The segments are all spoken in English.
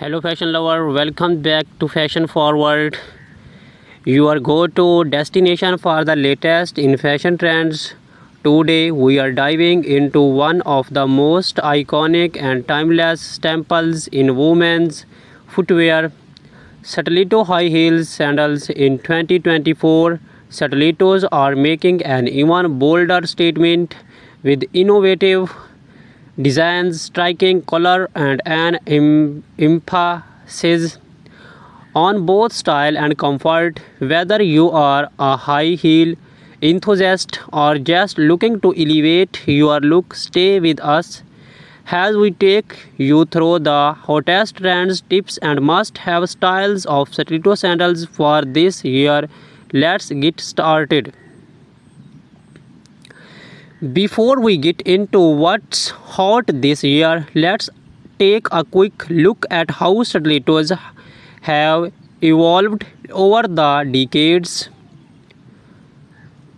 Hello fashion lover, welcome back to Fashion Forward, your go-to destination for the latest in fashion trends. Today we are diving into one of the most iconic and timeless staples in women's footwear, Stiletto high heels sandals. In 2024, stilettos are making an even bolder statement with innovative designs, striking color, and an emphasis on both style and comfort. Whether you are a high heel enthusiast or just looking to elevate your look, stay with us as we take you through the hottest trends, tips, and must have styles of stiletto sandals for this year. Let's get started. Before we get into what's hot this year, let's take a quick look at how stilettos have evolved over the decades.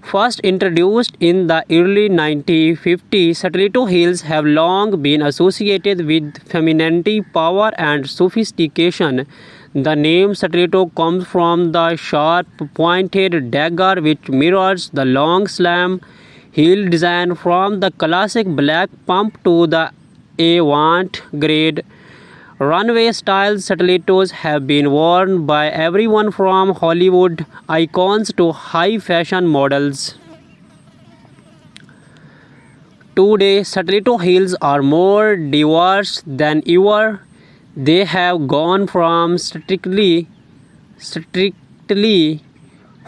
First introduced in the early 1950s, stiletto heels have long been associated with femininity, power, and sophistication. The name stiletto comes from the sharp, pointed dagger which mirrors the long slam heel design from the classic black pump to the avant-garde runway style. Stilettos have been worn by everyone from Hollywood icons to high fashion models. Today, stiletto heels are more diverse than ever. They have gone from strictly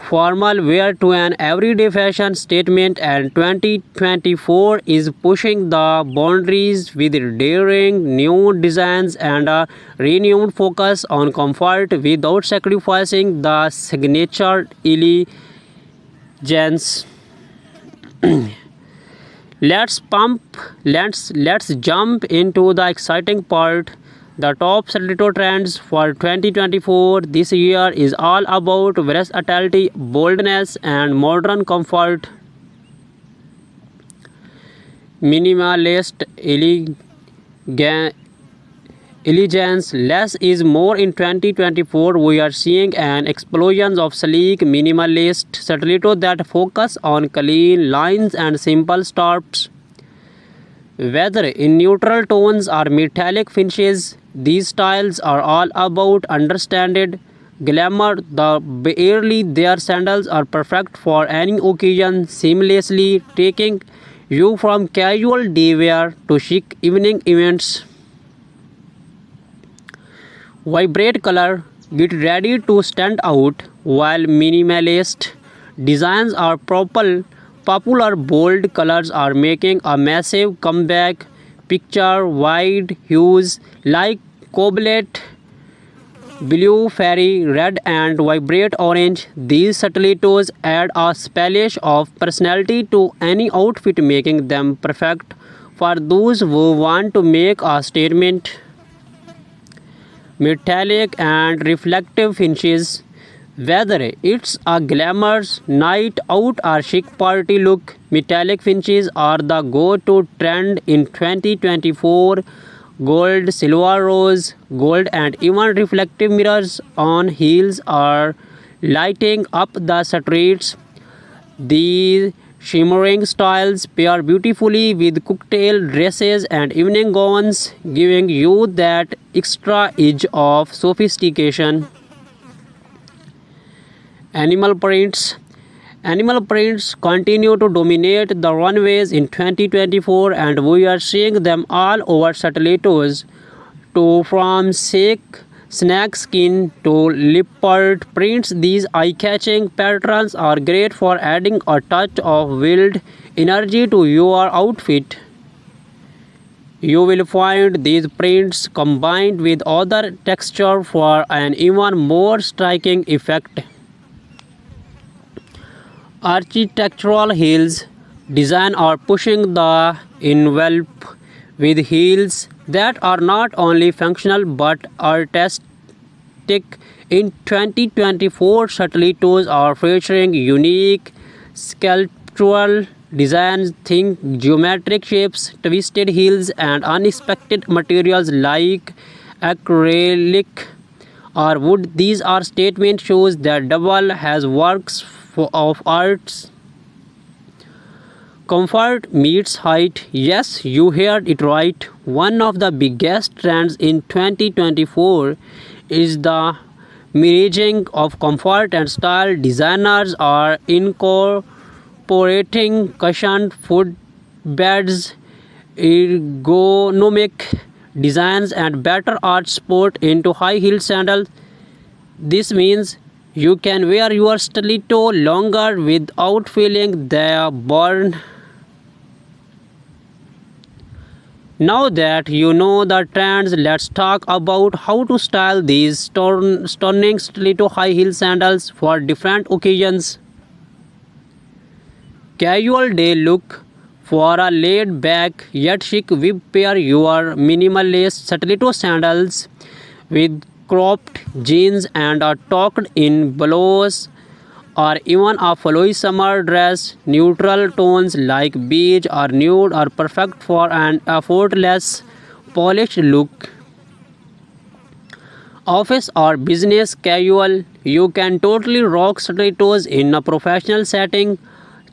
formal wear to an everyday fashion statement, and 2024 is pushing the boundaries with daring new designs and a renewed focus on comfort without sacrificing the signature elegance. Let's jump into the exciting part. The top stiletto trends for 2024 this year is all about versatility, boldness, and modern comfort. Minimalist elegance, less is more. In 2024, we are seeing an explosion of sleek minimalist stiletto that focus on clean lines and simple stops. Whether in neutral tones or metallic finishes, these styles are all about understated glamour. The barely their sandals are perfect for any occasion, seamlessly taking you from casual day wear to chic evening events. Vibrant color, get ready to stand out. While minimalist designs are popular, bold colors are making a massive comeback. Picture wide hues like cobalt blue, fairy red, and vibrant orange. These stilettos add a splash of personality to any outfit, making them perfect for those who want to make a statement. Metallic and reflective finishes. Whether it's a glamorous night out or chic party look, metallic finishes are the go-to trend in 2024. Gold, silver, rose, gold, and even reflective mirrors on heels are lighting up the streets. These shimmering styles pair beautifully with cocktail dresses and evening gowns, giving you that extra edge of sophistication. Animal prints. Animal prints continue to dominate the runways in 2024, and we are seeing them all over stilettos, to from snake skin to leopard prints. These eye-catching patterns are great for adding a touch of wild energy to your outfit. You will find these prints combined with other texture for an even more striking effect. Architectural heels design are pushing the envelope with heels that are not only functional but artistic. In 2024, stilettos are featuring unique sculptural designs. Think geometric shapes, twisted heels, and unexpected materials like acrylic or wood. These are statement shows that double has works of arts. Comfort meets height. Yes, you heard it right. One of the biggest trends in 2024 is the merging of comfort and style. Designers are incorporating cushioned footbeds, ergonomic designs, and better art support into high-heeled sandals. This means you can wear your stiletto longer without feeling the burn. Now that you know the trends, let's talk about how to style these stunning stiletto high heel sandals for different occasions. Casual day look. For a laid back yet chic whip, pair your minimalist stiletto sandals with cropped jeans and a tucked in blouse or even a flowy summer dress. Neutral tones like beige or nude are perfect for an effortless polished look. Office or business casual, you can totally rock stilettos in a professional setting.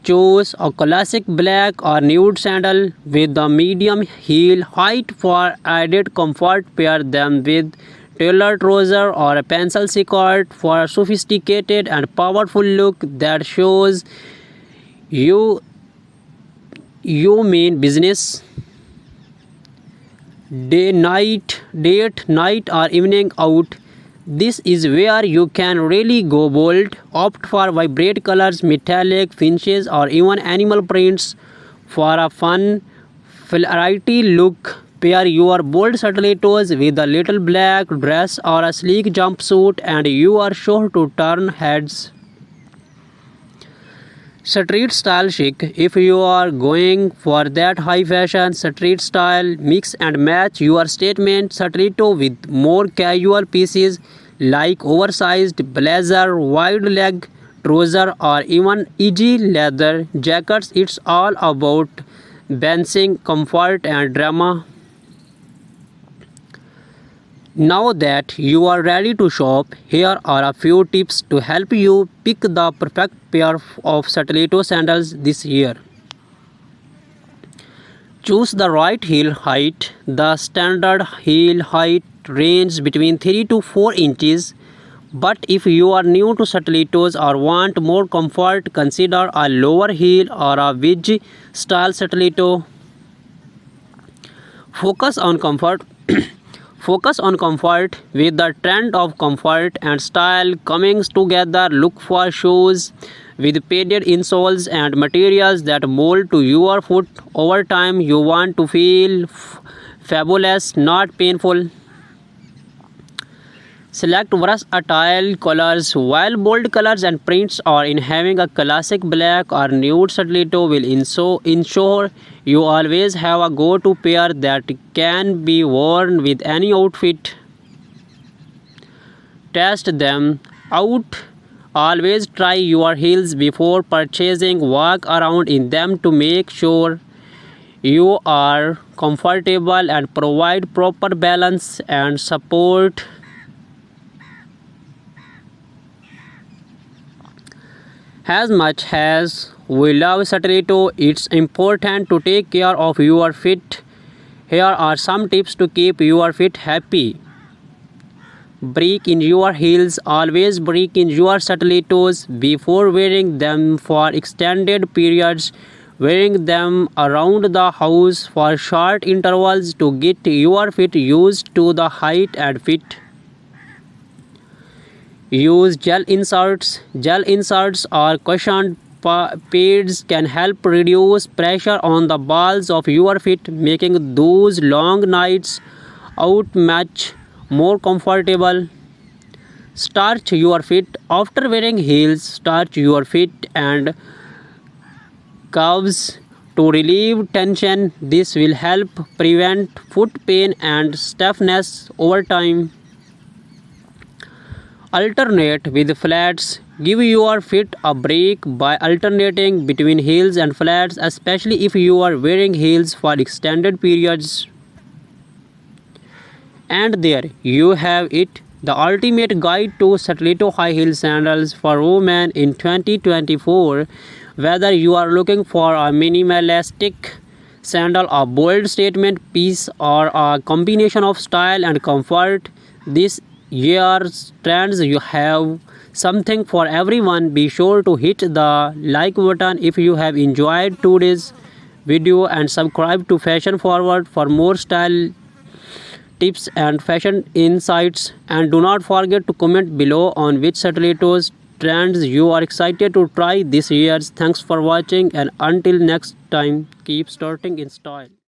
Choose a classic black or nude sandal with a medium heel height for added comfort. Pair them with tailored trouser or a pencil skirt for a sophisticated and powerful look that shows you you mean business. Date night or evening out, this is where you can really go bold. Opt for vibrant colors, metallic finishes, or even animal prints for a fun variety look. Pair your bold stilettos with a little black dress or a sleek jumpsuit and you are sure to turn heads. Street style chic. If you are going for that high fashion street style, mix and match your statement stiletto with more casual pieces like oversized blazer, wide leg trouser, or even easy leather jackets. It's all about balancing comfort and drama. Now that you are ready to shop, here are a few tips to help you pick the perfect pair of stiletto sandals this year. Choose the right heel height. The standard heel height ranges between 3 to 4 inches. But if you are new to stilettos or want more comfort, consider a lower heel or a wedge style stiletto. Focus on comfort. Focus on comfort. With the trend of comfort and style coming together, look for shoes with padded insoles and materials that mold to your foot. Over time, you want to feel fabulous, not painful. Select versatile colors. While bold colors and prints are in, having a classic black or nude stiletto will ensure you always have a go-to pair that can be worn with any outfit. Test them out. Always try your heels before purchasing. Walk around in them to make sure you are comfortable and provide proper balance and support. As much as we love stiletto, it's important to take care of your feet. Here are some tips to keep your feet happy. Break in your heels. Always break in your stilettos before wearing them for extended periods. Wearing them around the house for short intervals to get your feet used to the height and fit. Use gel inserts. Gel inserts or cushioned pads can help reduce pressure on the balls of your feet, making those long nights out much more comfortable. Starch your feet. After wearing heels, starch your feet and calves to relieve tension. This will help prevent foot pain and stiffness over time. Alternate with flats. Give your feet a break by alternating between heels and flats, especially if you are wearing heels for extended periods. And there you have it, the ultimate guide to stiletto high heel sandals for women in 2024. Whether you are looking for a minimalistic sandal, a bold statement piece, or a combination of style and comfort, this year's trends you have something for everyone. Be sure to hit the like button if you have enjoyed today's video and subscribe to Fashion Forward for more style tips and fashion insights, and do not forget to comment below on which stilettos trends you are excited to try this year. Thanks for watching, and until next time, keep starting in style.